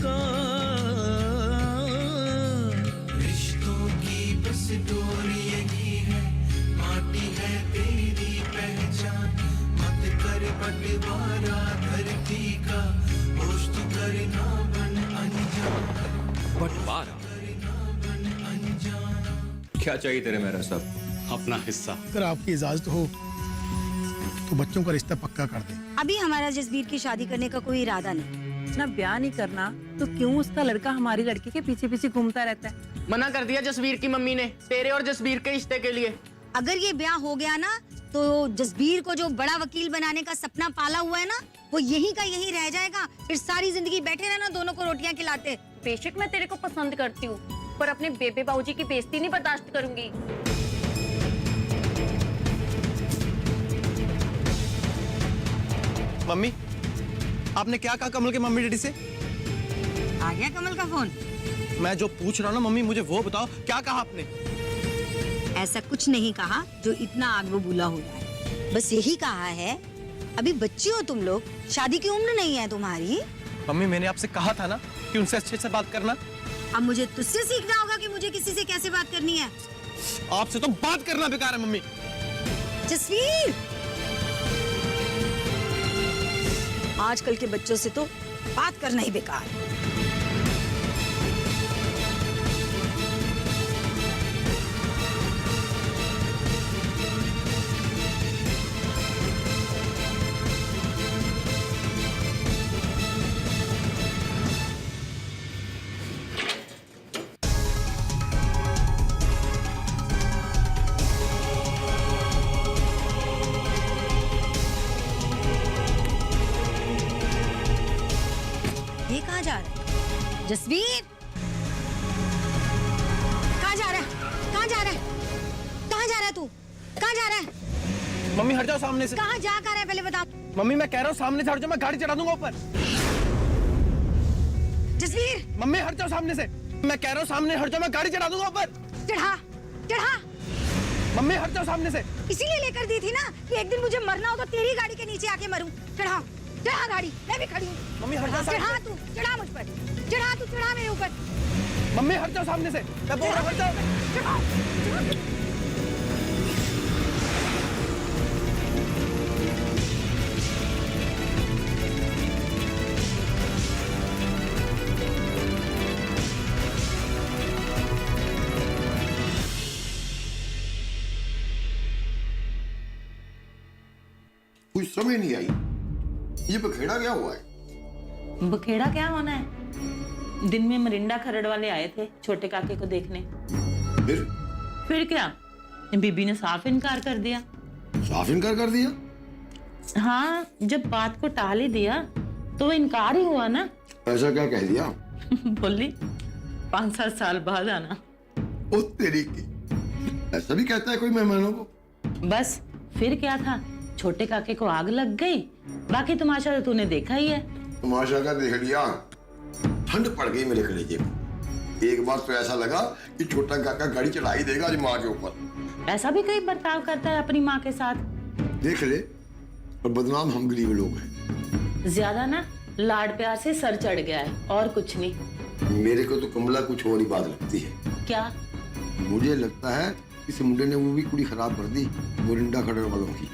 का। रिश्तों की बस डोरी यही है, माटी है तेरी पहचान, मत कर बंटवारा धरती का, होश तू करना बन अनजान। बंटवारा? क्या चाहिए तेरे मेरा सब? अपना हिस्सा। अगर आपकी इजाजत हो तो बच्चों का रिश्ता पक्का कर दे। अभी हमारा जसबीर की शादी करने का कोई इरादा नहीं। ना ब्याह नहीं करना तो क्यों उसका लड़का हमारी लड़की के पीछे पीछे घूमता रहता है? मना कर दिया जसबीर की मम्मी ने तेरे और जसबीर के रिश्ते के लिए। अगर ये ब्याह हो गया ना तो जसबीर को जो बड़ा वकील बनाने का सपना पाला हुआ है ना, वो यहीं का यहीं रह जाएगा। फिर सारी जिंदगी बैठे रहना दोनों को रोटियां खिलाते। बेशक मैं तेरे को पसंद करती हूँ, पर अपने बेबे बाबूजी की बेइज्जती नहीं बर्दाश्त करूंगी। मम्मी, आपने क्या कहा कमल के मम्मी डैडी से? आ गया कमल का फोन? मैं जो पूछ रहा हूँ ना मम्मी, मुझे वो बताओ, क्या कहा आपने? ऐसा कुछ नहीं कहा जो इतना आग बबूला हो रहा है। बस यही कहा है अभी बच्ची हो तुम लोग, शादी की उम्र नहीं है तुम्हारी। मम्मी, मैंने आपसे कहा था ना कि उनसे अच्छे से बात करना। अब मुझे तुझसे सीखना होगा कि मुझे किसी से कैसे बात करनी है। आपसे तो बात करना बेकार है मम्मी। जसवीर, आजकल के बच्चों से तो बात करना ही बेकार है। ये कहाँ जा रहा है? जसवीर, कहाँ जा रहा है? कहाँ जा रहा है? कहाँ जा रहा है तू? कहाँ जा रहा है? मम्मी हट जाओ सामने से। कहाँ जा कर रहा है पहले बता। मम्मी मैं कह रहा हूँ सामने से हट जाओ, मैं गाड़ी चढ़ा दूंगा ऊपर। जसवीर, मम्मी हट जाओ सामने से। मैं कह रहा हूँ सामने हट जाओ, मैं गाड़ी चढ़ा दूंगा ऊपर। चढ़ा चढ़ा। मम्मी हट जाओ सामने से। इसीलिए लेकर दी थी ना कि एक दिन मुझे मरना हो तो तेरी गाड़ी के नीचे आके मरूं। चढ़ा चढ़ा गाड़ी, मैं भी खड़ी हूँ। मम्मी हट जाओ। चढ़ा तू, चढ़ा मुझ पर, चढ़ा तू, चढ़ा मेरे ऊपर। मम्मी हट जाओ सामने से, मैं बोल रहा हूं, हट जाओ। चढ़ा, चढ़ा। कुछ समझ नहीं आई, ये बखेड़ा क्या हुआ है? बखेड़ा क्या होना है? दिन में मरिंडा खरड़ वाले आए थे छोटे काके को देखने। फिर क्या, बीबी ने साफ इनकार कर दिया। साफ इनकार कर दिया? हाँ, जब बात को टाल ही दिया तो वो इनकार ही हुआ ना। ऐसा क्या कह दिया? बोली 5-7 साल बाद आना। ओ तेरी की, ऐसा भी कहता है कोई मेहमानों को? बस फिर क्या था, छोटे काके को आग लग गई। बाकी तमाशा तो तूने देखा ही है। तमाशा का देख लिया, ठंड पड़ गई मेरे कलेजे को। एक बार तो ऐसा लगा कि छोटा काका गाड़ी चढ़ा ही देगा आज माँ के ऊपर। ऐसा भी कई बर्ताव करता है अपनी माँ के साथ। देख ले, और बदनाम हम गरीब लोग हैं। ज्यादा ना लाड प्यार से सर चढ़ गया है, और कुछ नहीं। मेरे को तो कमला कुछ और ही बात लगती है। क्या? मुझे लगता है इस मुंडे ने वो भी कुड़ी खराब कर दी मोरिंडा खड़र वालों की,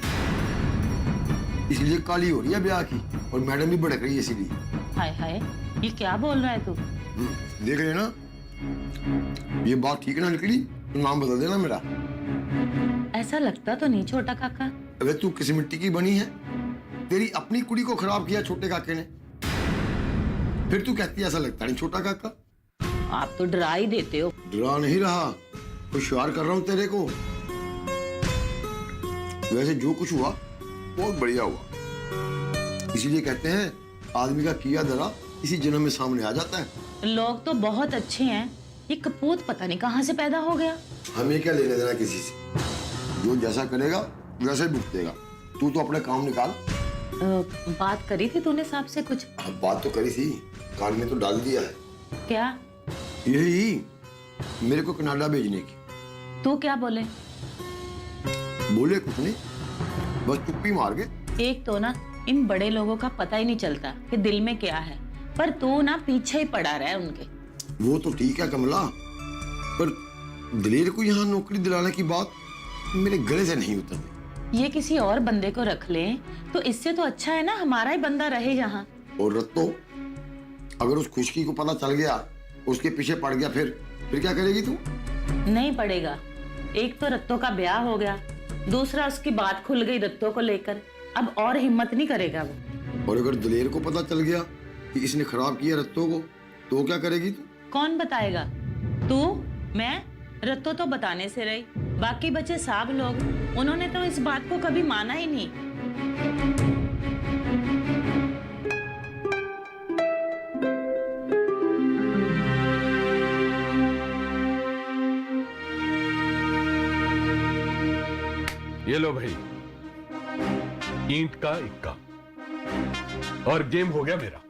इसलिए काली हो रही है ब्याह की, और मैडम भी भड़क रही है इसीलिए। हाय हाय, ये क्या बोल रहा है तू? देख लेना, ये बात ठीक ना निकली तो नाम बदल देना मेरा। ऐसा लगता तो नहीं छोटा काका। अबे तू किस मिट्टी की बनी है? तेरी अपनी कुड़ी को खराब किया छोटे काके ने, फिर तू कहती है ऐसा लगता नहीं छोटा काका। आप तो डरा ही देते हो। डरा नहीं रहा, होशियार कर रहा हूं तेरे को। वैसे जो कुछ हुआ बहुत बढ़िया हुआ, इसीलिए कहते हैं आदमी का किया धरा इसी जन्म में सामने आ जाता है। लोग तो बहुत अच्छे हैं, ये कपूत पता नहीं कहाँ से पैदा हो गया। हमें क्या लेने देना किसी से, जो जैसा करेगा वैसे ही भुगतेगा। तू तो अपने काम निकाल। बात करी थी तूने साहब से कुछ? बात तो करी थी, कान में तो डाल दिया है। क्या? यही मेरे को कनाडा भेजने की। तू क्या बोले? बोले कुछ नहीं, बस चुप्पी मार गए। एक तो ना इन बड़े लोगों का पता ही नहीं चलता कि दिल में क्या है। पर तू ना पीछे ही पड़ा रहा उनके। वो तो ठीक है कमला, पर दिलेर को यहाँ नौकरी दिलाने की बात मेरे गले से नहीं उतरती। ये किसी और बंदे को रख ले तो इससे तो अच्छा है ना हमारा ही बंदा रहे यहाँ। और रत्तो, अगर उस खुशकी को पता चल गया, उसके पीछे पड़ गया, फिर क्या करेगी तू? नहीं पड़ेगा। एक तो रत्तो का ब्याह हो गया, दूसरा उसकी बात खुल गई रत्तो को लेकर, अब और हिम्मत नहीं करेगा वो। और अगर दिलेर को पता चल गया कि इसने खराब किया रत्तो को, तो क्या करेगी तू? कौन बताएगा? तू? मैं? रत्तो तो बताने से रही, बाकी बचे साहब लोग, उन्होंने तो इस बात को कभी माना ही नहीं। ये लो भाई, ईंट का इक्का, और गेम हो गया मेरा।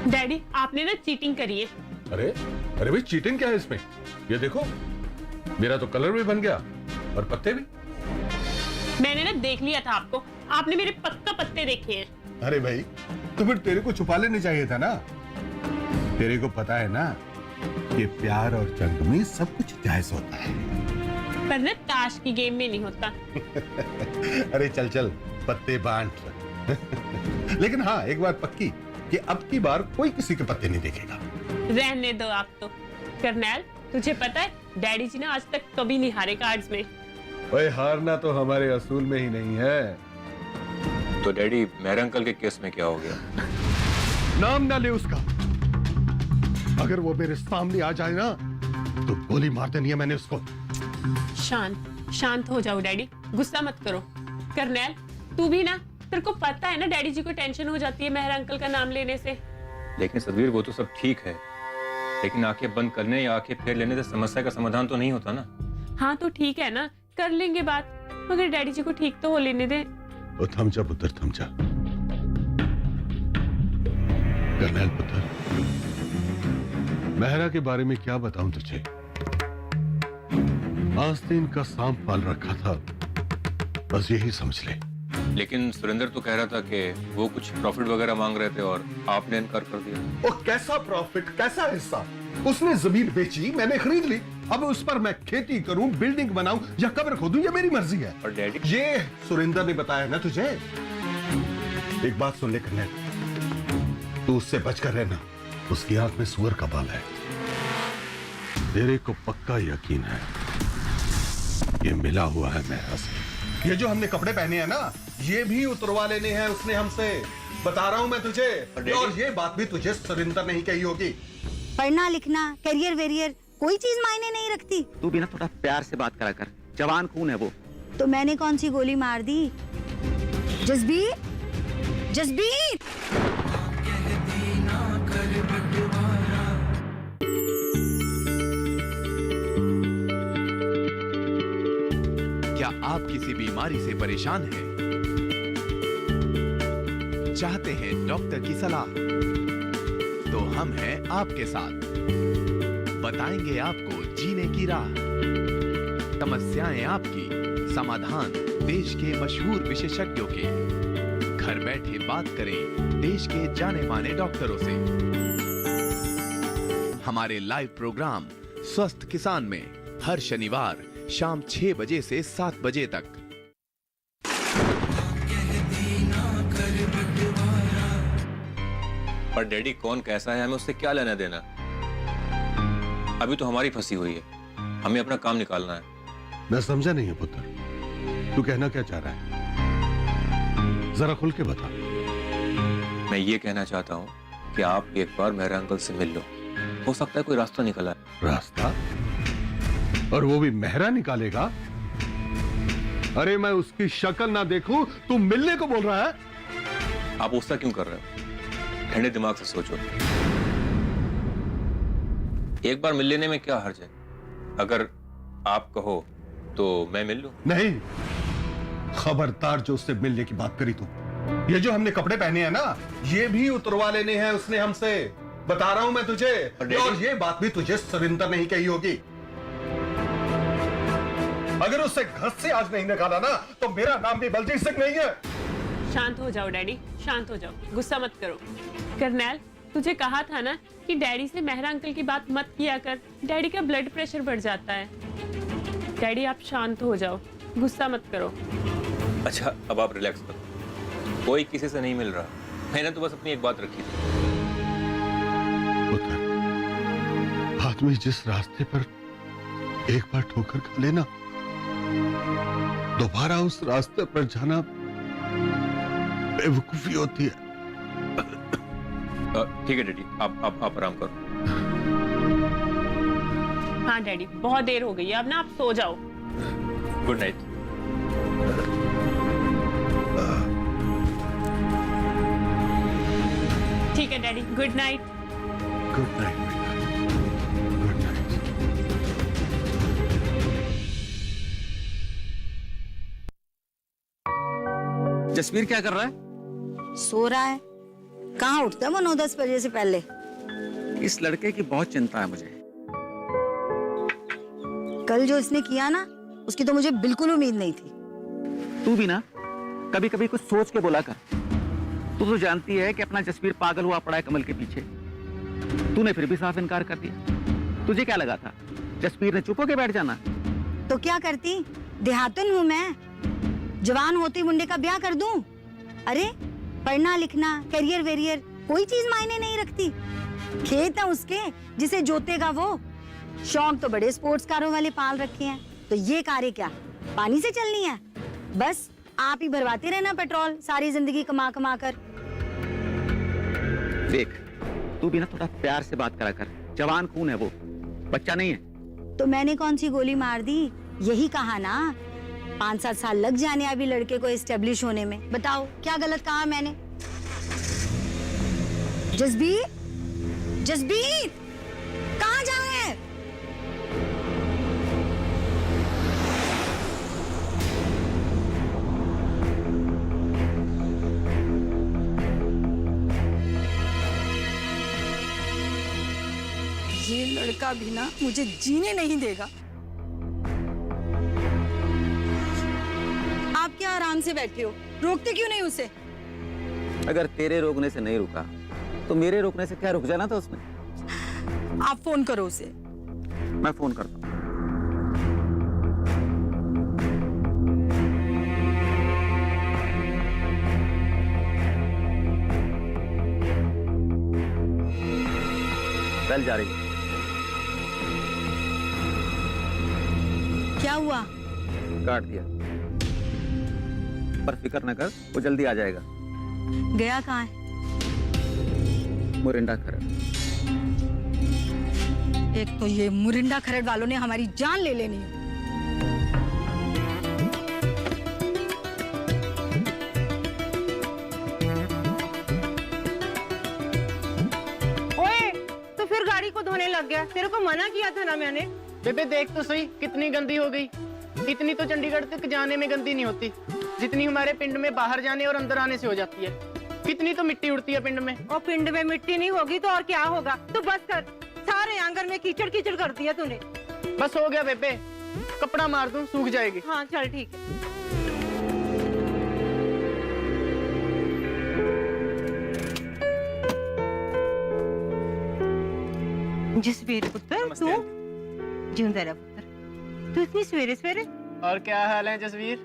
डैडी आपने ना चीटिंग करी है। अरे अरे भाई, चीटिंग क्या है इसमें? ये देखो, मेरा तो कलर भी बन गया और पत्ते भी। मैंने ना देख लिया था आपको, आपने मेरे पक्का पत्ते देखे हैं। अरे भाई, तो फिर तेरे को छुपा लेने चाहिए था ना। तेरे को पता है ना कि प्यार और जंग में सब कुछ जायज होता है, पर ना ताश की गेम में नहीं होता। अरे चल चल, पत्ते बांट। लेकिन हाँ, एक बात पक्की कि अब की बार कोई किसी के पत्ते नहीं देखेगा। रहने दो आप तो। करनैल, तुझे पता है डैडी जी ने आज तक कभी नहीं हारे कार्ड्स में। ओए, हारना तो हमारे असूल में ही नहीं है। तो डैडी, मेहरा अंकल के केस में क्या हो गया? नाम ना ले उसका। अगर वो मेरे सामने आ जाए ना तो गोली मार देनी है मैंने उसको। शांत हो जाओ डैडी, गुस्सा मत करो। करनैल, तू भी ना, तेरे को पता है ना डैडी जी को टेंशन हो जाती है मेहरा अंकल का नाम लेने से। लेकिन सदवीर, वो तो सब ठीक है, लेकिन आंखें बंद करने या आंखें फेर लेने से समस्या का समाधान तो नहीं होता ना। हाँ तो ठीक है ना, कर लेंगे बात, मगर डैडी जी को ठीक तो हो लेने दे। ओ थम जा पुत्र, थम जा। करनैल पुत्र, मेहरा के बारे में क्या बताऊं तुझे? आस्तीन का सांप पाल रखा था, बस यही समझ ले। लेकिन सुरेंद्र तो कह रहा था कि वो कुछ प्रॉफिट वगैरह मांग रहे थे और आपने इनकार कर दिया। ओ कैसा प्रॉफिट, कैसा हिस्सा? उसने जमीन बेची, मैंने खरीद ली। अब उस पर मैं खेती करूं, बिल्डिंग बनाऊं या कब्र खोदूं, ये मेरी मर्जी है। और डैडी, ये सुरेंद्र ने बताया ना तुझे। एक बात सुन ले करनैल, तू उससे बचकर रहना। उसकी आंख में सुअर का बाल है। तेरे को पक्का यकीन है ये मिला हुआ है मेहरा से। ये जो हमने कपड़े पहने हैं ना, ये भी उतरवा लेने हैं उसने हमसे। बता रहा हूं मैं तुझे। और ये बात भी तुझे सुरेंद्र नहीं कही होगी। पढ़ना लिखना, करियर वेरियर, कोई चीज मायने नहीं रखती। तू भी ना थोड़ा प्यार से बात करा कर, जवान खून है वो। तो मैंने कौन सी गोली मार दी? जसबीर, जसबीर! क्या आप किसी बीमारी से परेशान हैं? चाहते हैं डॉक्टर की सलाह? तो हम हैं आपके साथ, बताएंगे आपको जीने की राह। समस्याएं आपकी, समाधान देश के मशहूर विशेषज्ञों के। घर बैठे बात करें देश के जाने माने डॉक्टरों से। हमारे लाइव प्रोग्राम स्वस्थ किसान में हर शनिवार शाम 6 बजे से 7 बजे तक। पर डैडी, कौन कैसा है हमें उससे क्या लेना देना? अभी तो हमारी फंसी हुई है, हमें अपना काम निकालना है। मैं समझा नहीं है पुत्र, तू कहना क्या चाह रहा है? जरा खुल के बता। मैं ये कहना चाहता हूँ कि आप एक बार मेहरा अंकल से मिल लो, हो सकता है कोई रास्ता निकल आए। रास्ता? और वो भी मेहरा निकालेगा? अरे मैं उसकी शक्ल ना देखूं, तू मिलने को बोल रहा है? आप गुस्सा क्यों कर रहे हो? ठंडे दिमाग से सोचो। एक बार मिल लेने में क्या हर्ज है? अगर आप कहो तो मैं मिल लूं। नहीं, खबरदार जो उससे मिलने की बात करी तू। ये जो हमने कपड़े पहने हैं ना, ये भी उतरवा लेने हैं उसने हमसे। बता रहा हूं मैं तुझे। और ये बात भी तुझे सुरेंद्र नहीं कही होगी। अगर उससे घर से आज नहीं निकाला ना, तो मेरा नाम भी बलजीत सिंह नहीं है। शांत हो जाओ डैडी, शांत हो जाओ, गुस्सा मत करो। करनैल, तुझे कहा था ना कि डैडी से मेहरा अंकल की बात मत किया कर, डैडी का ब्लड प्रेशर बढ़ जाता है। डैडी आप शांत हो जाओ, गुस्सा मत करो। अच्छा अब आप रिलैक्स करो, कोई किसी से नहीं मिल रहा, मैंने तो बस अपनी एक बात रखी थी। आदमी जिस रास्ते पर एक बार ठोकर खा लेना, दोबारा उस रास्ते पर जाना बेवकूफी होती है। ठीक है डैडी, आप आराम करो। हाँ डैडी, बहुत देर हो गई है, अब ना आप सो जाओ। Good night. ठीक है daddy, good night. Good night बेटा, गुड नाइट। जसवीर क्या कर रहा है? सो रहा है। कहाँ उठता है वो 9-10 बजे से पहले? इस लड़के की बहुत चिंता है मुझे। कल जो इसने किया ना, उसकी तो मुझे बिल्कुल उम्मीद नहीं थी। तू भी ना कभी कभी कुछ सोच के बोला कर। तू तो जानती है कि अपना जसवीर पागल हुआ पड़ा है कमल के पीछे। तूने फिर भी साफ इनकार कर दिया। तुझे क्या लगा था जसवीर ने चुप होके बैठ जाना? तो क्या करती, देहातन हूँ मैं, जवान होते मुंडे का ब्याह कर दूं? अरे पढ़ना लिखना, करियर वेरियर कोई चीज मायने नहीं रखती। खेत है उसके जिसे जोतेगा वो। शौक तो बड़े स्पोर्ट्स कारों वाले पाल रखे हैं, तो ये कारें क्या पानी से चलनी है? बस आप ही भरवाते रहना पेट्रोल सारी जिंदगी कमा कमा कर। देख तू भी ना थोड़ा प्यार से बात करा कर, जवान खून है वो, बच्चा नहीं है। तो मैंने कौन सी गोली मार दी? यही कहा ना 5-7 साल लग जाने अभी लड़के को एस्टेब्लिश होने में। बताओ क्या गलत कहा मैंने? जसबीर, जसबीर कहाँ जा रहे हैं? ये लड़का भी ना मुझे जीने नहीं देगा। आप क्या आराम से बैठे हो, रोकते क्यों नहीं उसे? अगर तेरे रोकने से नहीं रुका तो मेरे रोकने से क्या रुक जाना था उसने? आप फोन करो उसे। मैं फोन करता हूँ। कल जा रही है। क्या हुआ? काट दिया, पर फिक्र न कर, वो जल्दी आ जाएगा। गया कहाँ है? मोरिंडा खरड़। एक तो ये मुरिंडा खरड़ वालों ने हमारी जान ले लेनी है। ओए, तो फिर गाड़ी को धोने लग गया? तेरे को मना किया था ना मैंने। बेबे देख तो सही कितनी गंदी हो गई। इतनी तो चंडीगढ़ तक जाने में गंदी नहीं होती जितनी हमारे पिंड में बाहर जाने और अंदर आने से हो जाती है। कितनी तो मिट्टी उड़ती है पिंड में। और पिंड में मिट्टी नहीं होगी तो और क्या होगा? तू बस कर, सारे आंगन में कीचड़ कीचड़ कर दिया तूने। बस हो गया बेबे, कपड़ा मार दूं सूख जाएगी। हाँ चल ठीक है। जसवीर पुत्र, तू जिंदा रह पुत्र। तू इतनी सवेरे सवेरे? और क्या हाल है जसवीर?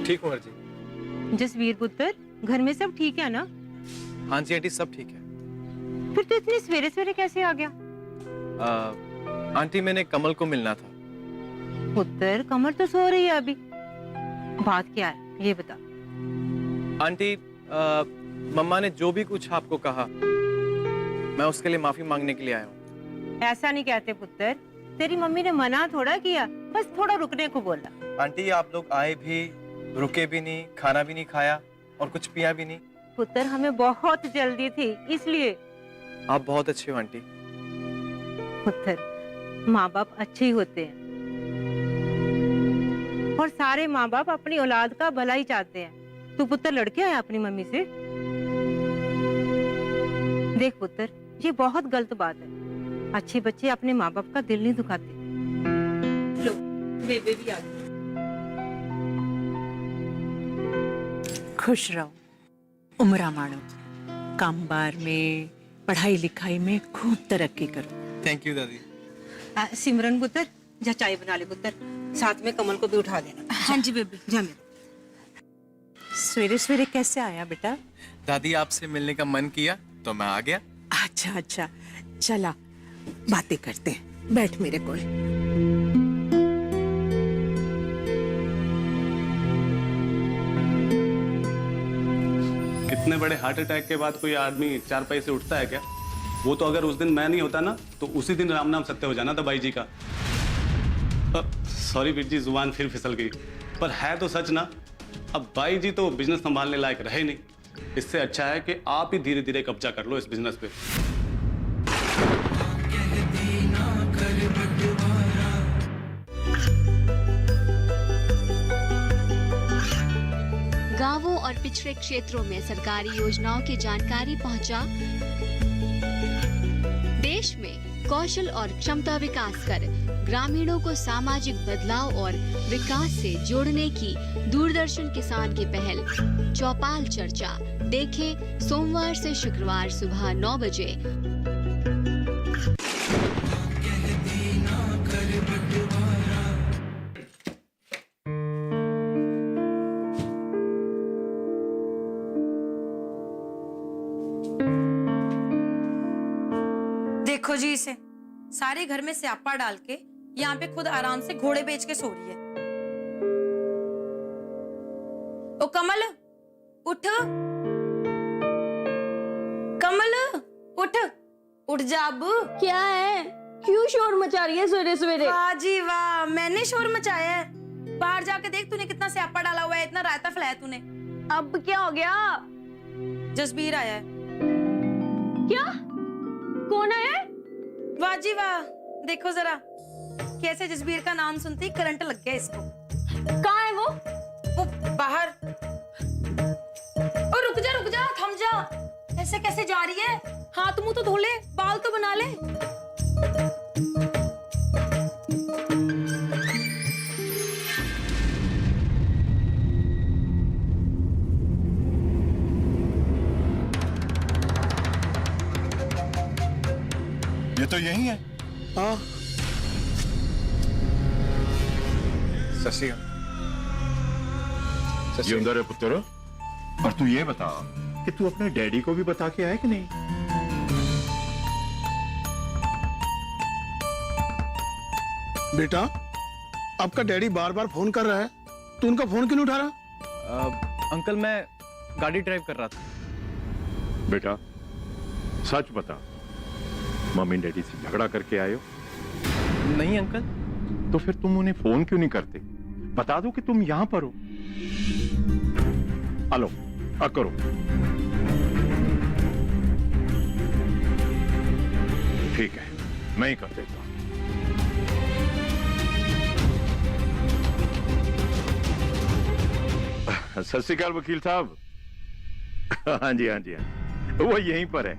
ठीक हूँ जी। जसवीर पुत्र, घर में सब ठीक है ना? हाँ जी आंटी, सब ठीक है। फिर तू इतनी सवेरे सवेरे कैसे आ गया? आंटी मैंने कमल को मिलना था। पुत्र कमर तो सो रही है अभी। बात क्या है ये बता। आंटी मम्मा ने जो भी कुछ आपको कहा, मैं उसके लिए माफी मांगने के लिए आया हूँ। ऐसा नहीं कहते पुत्र, तेरी मम्मी ने मना थोड़ा किया, बस थोड़ा रुकने को बोला। आंटी आप लोग आए भी, रुके भी नहीं, खाना भी नहीं खाया और कुछ पिया भी नहीं। पुत्र हमें बहुत जल्दी थी इसलिए। आप बहुत अच्छे हो आंटी। पुत्र माँ बाप अच्छे ही होते हैं और सारे माँ बाप अपनी औलाद का भला ही चाहते हैं। तू पुत्र लड़के आया अपनी मम्मी से? देख पुत्र, ये बहुत गलत बात है। अच्छे बच्चे अपने माँ बाप का दिल नहीं दुखाते। लो बेबे भी आ गई। खुश रहो, उम्र माणो, कामबार में, पढ़ाई लिखाई में खूब तरक्की करो। थैंक यू दादी। सिमरन पुत्र, जा चाय बना ले पुत्र, साथ में कमल को भी उठा देना। हाँ जी बेबी, जा मेरे। सवेरे सवेरे कैसे आया बेटा? दादी आपसे मिलने का मन किया तो मैं आ गया। अच्छा अच्छा, चला बातें करते हैं, बैठ मेरे कोल। इतने बड़े हार्ट अटैक के बाद कोई आदमी चारपाई से उठता है क्या? वो तो अगर उस दिन मैं नहीं होता ना तो उसी दिन राम नाम सत्य हो जाना था बाई जी का। सॉरी वीर जी, जुबान फिर फिसल गई, पर है तो सच ना। अब बाई जी तो बिजनेस संभालने लायक रहे नहीं, इससे अच्छा है कि आप ही धीरे धीरे कब्जा कर लो इस बिजनेस पे। गांवों और पिछड़े क्षेत्रों में सरकारी योजनाओं की जानकारी पहुंचा। देश में कौशल और क्षमता विकास कर ग्रामीणों को सामाजिक बदलाव और विकास से जोड़ने की दूरदर्शन किसान की पहल चौपाल चर्चा देखें सोमवार से शुक्रवार सुबह 9 बजे। देखो जी इसे, सारे घर में स्यापा डाल के यहाँ पे खुद आराम से घोड़े बेच के सो रही है। ओ कमल उठ, कमल उठ, उठ जा अब। क्या है, क्यों शोर मचा रही है सवेरे सवेरे? वाह जी वाह, मैंने शोर मचाया है। बाहर जाके देख, तूने कितना स्यापा डाला हुआ है, इतना रायता फैलाया तूने। अब क्या हो गया? जसबीर आया है। क्या? कौन है? वाह जी वाह, देखो जरा कैसे जसबीर का नाम सुनते ही करंट लग गया इसको। कहाँ है वो? वो बाहर। और रुक जा, थम जा। ऐसे कैसे जा रही है? हाथ मुंह तो धो ले, बाल तो बना ले। ये तो यही है। हाँ शशि, ये अंदर है पुत्र। और तू ये बता कि तू अपने डैडी को भी बता के आया कि नहीं? बेटा, आपका डैडी बार बार फोन कर रहा है, तू उनका फोन क्यों नहीं उठा रहा? अंकल मैं गाड़ी ड्राइव कर रहा था। बेटा सच बता, मम्मी डैडी से झगड़ा करके आए हो? नहीं अंकल। तो फिर तुम उन्हें फोन क्यों नहीं करते? बता दो कि तुम यहां पर हो। हेलो, करो। ठीक है, मैं ही कर देता हूं। सत श्री अकाल वकील साहब। हाँ जी, हाँ जी, हाँ, वो यहीं पर है।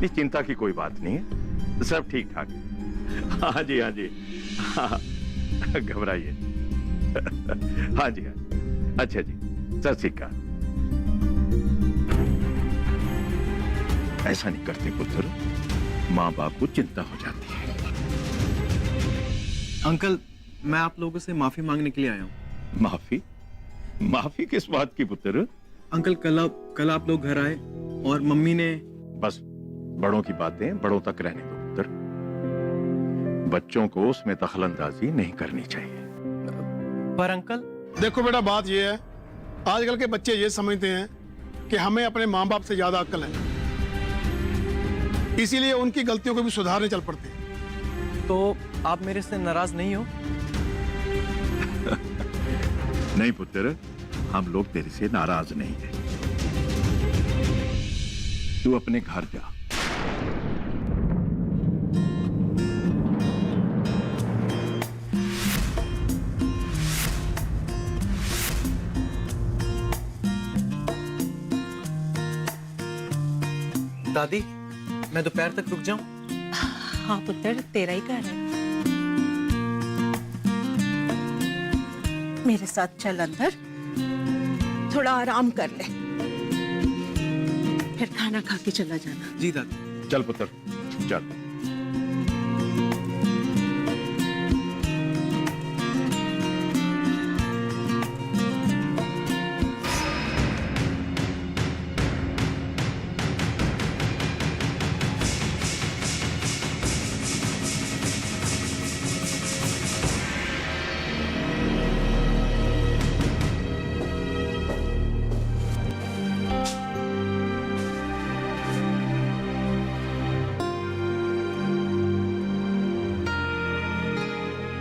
इस चिंता की कोई बात नहीं है, सब ठीक ठाक है। हाँ जी, हाँ जी, हाँ, घबराइए। हाँ जी, हाँ, अच्छा जी, सत श्री अकाल। ऐसा नहीं करते पुत्र, माँ बाप को चिंता हो जाती है। अंकल मैं आप लोगों से माफी मांगने के लिए आया हूँ। माफी? माफी किस बात की पुत्र? अंकल कल आप लोग घर आए और मम्मी ने। बस बड़ों की बातें बड़ों तक रहने दो पुत्र, बच्चों को उसमें दखलंदाजी नहीं करनी चाहिए। पर अंकल। देखो बेटा, बात ये है, आजकल के बच्चे ये समझते हैं कि हमें अपने माँ बाप से ज्यादा अक्ल है, इसीलिए उनकी गलतियों को भी सुधारने चल पड़ते हैं। तो आप मेरे से नाराज नहीं हो? नहीं पुत्र, हम लोग तेरे से नाराज नहीं हैं। तू अपने घर जा। दादी मैं दोपहर तक रुक जाऊं? हाँ पुत्र, तेरा ही घर है। मेरे साथ चल अंदर, थोड़ा आराम कर ले, फिर खाना खा के चला जाना। जी दादी। चल पुत्र चल।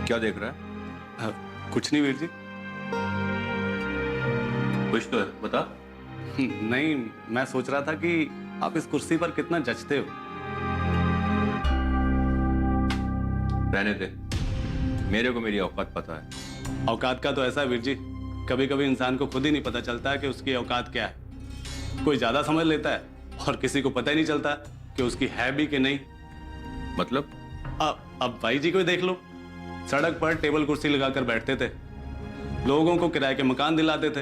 क्या देख रहा है? कुछ नहीं वीर जी। कुछ तो है, बता। नहीं, मैं सोच रहा था कि आप इस कुर्सी पर कितना जचते हो। रहने दे, मेरे को मेरी औकात पता है। औकात का तो ऐसा है वीर जी, कभी कभी इंसान को खुद ही नहीं पता चलता कि उसकी औकात क्या है। कोई ज्यादा समझ लेता है और किसी को पता ही नहीं चलता कि उसकी है भी कि नहीं। मतलब? अब भाई जी को ही देख लो, सड़क पर टेबल कुर्सी लगाकर बैठते थे, लोगों को किराए के मकान दिलाते थे।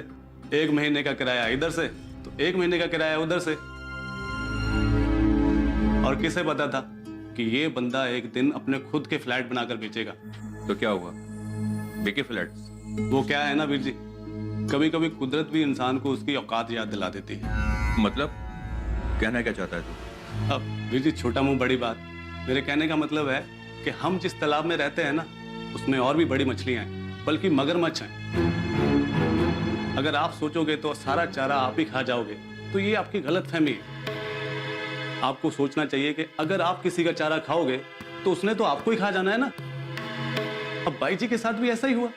1 महीने का किराया इधर से तो 1 महीने का किराया उधर से। और किसे पता था कि ये बंदा एक दिन अपने खुद के फ्लैट बनाकर बेचेगा। तो क्या हुआ? बिके फ्लैट्स? वो क्या है ना वीर जी, कभी कभी कुदरत भी इंसान को उसकी औकात याद दिला देती है। मतलब कहना क्या चाहता है तू? अब वीर जी, छोटा मुंह बड़ी बात। मेरे कहने का मतलब है कि हम जिस तालाब में रहते हैं ना, उसमें और भी बड़ी मछलियां हैं, बल्कि मगरमच्छ हैं। अगर आप सोचोगे तो सारा चारा आप ही खा जाओगे, तो ये आपकी गलतफहमी है। आपको सोचना चाहिए कि अगर आप किसी का चारा खाओगे तो उसने तो आपको ही खा जाना है ना। अब भाई जी के साथ भी ऐसा ही हुआ।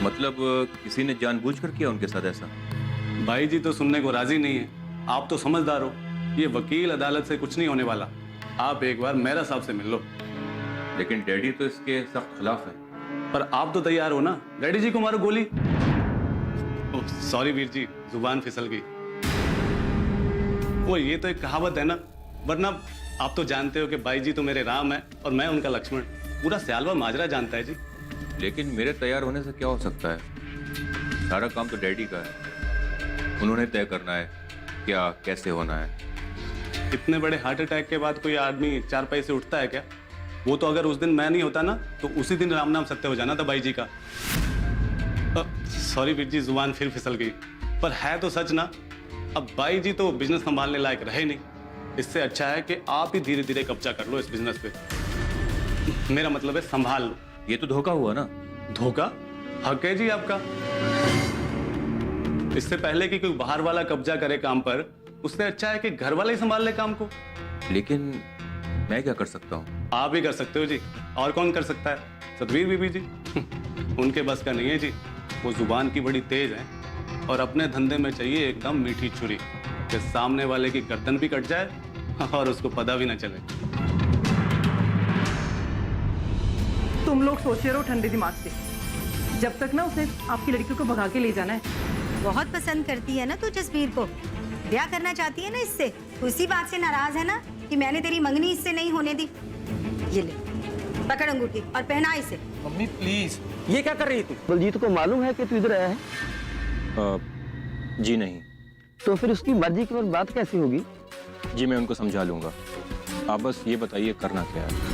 मतलब किसी ने जानबूझकर किया उनके साथ ऐसा? भाई जी तो सुनने को राजी नहीं है। आप तो समझदार हो, ये वकील अदालत से कुछ नहीं होने वाला। आप एक बार मेरा साहब से मिल लो। लेकिन डैडी तो इसके सख्त खिलाफ है। पर आप तो तैयार हो ना? डैडी जी को मारो गोली। सॉरी वीर जी, जुबान फिसल गई। वो ये तो एक कहावत है ना, वरना आप तो जानते हो कि भाई जी तो मेरे राम है और मैं उनका लक्ष्मण। पूरा स्यालवा माजरा जानता है जी। लेकिन मेरे तैयार होने से क्या हो सकता है? सारा काम तो डैडी का है, उन्होंने तय करना है क्या कैसे होना है। इतने बड़े हार्ट अटैक के बाद कोई आदमी चारपाई से उठता है क्या? वो तो अगर उस दिन मैं नहीं होता ना, तो उसी दिन राम नाम सत्य हो जाना था भाई जी का। सॉरी वीर जी, जुबान फिर फिसल गई। पर है तो सच ना, अब भाई जी तो बिजनेस संभालने लायक रहे नहीं। इससे अच्छा है कि आप ही धीरे धीरे कब्जा कर लो इस बिजनेस पे। मेरा मतलब है संभाल लो। ये तो धोखा हुआ ना। धोखा? हक है जी आपका। इससे पहले कि कोई बाहर वाला कब्जा करे काम पर, उससे अच्छा है कि घर वाले ही संभाल ले काम को। लेकिन मैं क्या कर सकता हूँ? आप ही कर सकते हो जी, और कौन कर सकता है? सतवीर बीबी जी। उनके बस का नहीं है जी, वो जुबान की बड़ी तेज है और अपने धंधे में चाहिए एकदम मीठी छुरी, कि सामने वाले की गर्दन भी कट जाए और उसको पता भी ना चले। तुम लोग सोचे रहो ठंडे दिमाग से, जब तक ना उसे आपकी लड़की को भगा के ले जाना है। बहुत पसंद करती है ना तू जसबीर को, ब्याह करना चाहती है ना इससे। उसी बात से नाराज है ना कि मैंने तेरी मंगनी इससे नहीं होने दी। ये ले, पकड़ अंगूठी और पहना इसे। Mummy please. ये क्या कर रही है तू? बलजीत को मालूम है कि तू इधर आया है? जी नहीं। तो फिर उसकी मर्जी की बात कैसी होगी? जी मैं उनको समझा लूंगा, आप बस ये बताइए करना क्या है।